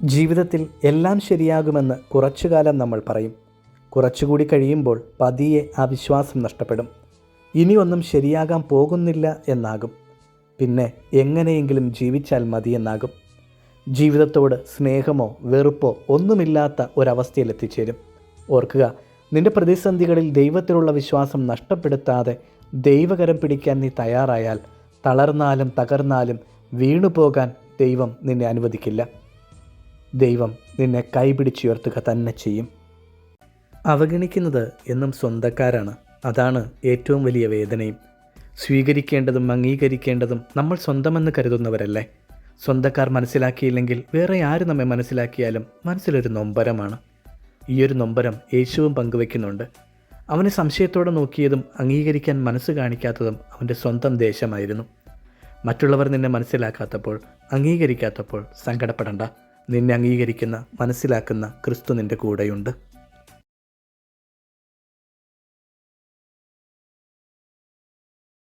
ജീവിതത്തിൽ എല്ലാം ശരിയാകുമെന്ന് കുറച്ചുകാലം നമ്മൾ പറയും. കുറച്ചുകൂടി കഴിയുമ്പോൾ പതിയെ ആ വിശ്വാസം നഷ്ടപ്പെടും. ഇനിയൊന്നും ശരിയാകാൻ പോകുന്നില്ല എന്നാകും. പിന്നെ എങ്ങനെയെങ്കിലും ജീവിച്ചാൽ മതിയെന്നാകും. ജീവിതത്തോട് സ്നേഹമോ വെറുപ്പോ ഒന്നുമില്ലാത്ത ഒരവസ്ഥയിലെത്തിച്ചേരും. ഓർക്കുക, നിന്റെ പ്രതിസന്ധികളിൽ ദൈവത്തിലുള്ള വിശ്വാസം നഷ്ടപ്പെടുത്താതെ ദൈവകരം പിടിക്കാൻ നീ തയ്യാറായാൽ തളർന്നാലും തകർന്നാലും വീണുപോകാൻ ദൈവം നിന്നെ അനുവദിക്കില്ല. ദൈവം നിന്നെ കൈപിടിച്ചുയർത്തുക തന്നെ ചെയ്യും. അവഗണിക്കുന്നത് എന്നും സ്വന്തക്കാരാണ്. അതാണ് ഏറ്റവും വലിയ വേദനയും. സ്വീകരിക്കേണ്ടതും അംഗീകരിക്കേണ്ടതും നമ്മൾ സ്വന്തമെന്ന് കരുതുന്നവരല്ലേ. സ്വന്തക്കാർ മനസ്സിലാക്കിയില്ലെങ്കിൽ വേറെ ആര് നമ്മെ മനസ്സിലാക്കിയാലും മനസ്സിലൊരു നൊമ്പരമാണ്. ഈയൊരു നൊമ്പരം യേശുവും പങ്കുവെക്കുന്നുണ്ട്. അവനെ സംശയത്തോടെ നോക്കിയതും അംഗീകരിക്കാൻ മനസ്സ് കാണിക്കാത്തതും അവൻ്റെ സ്വന്തം ദേശമായിരുന്നു. മറ്റുള്ളവർ നിന്നെ മനസ്സിലാക്കാത്തപ്പോൾ, അംഗീകരിക്കാത്തപ്പോൾ സങ്കടപ്പെടണ്ട. നിന്നെ അംഗീകരിക്കുന്ന, മനസ്സിലാക്കുന്ന ക്രിസ്തു നിൻ്റെ കൂടെയുണ്ട്.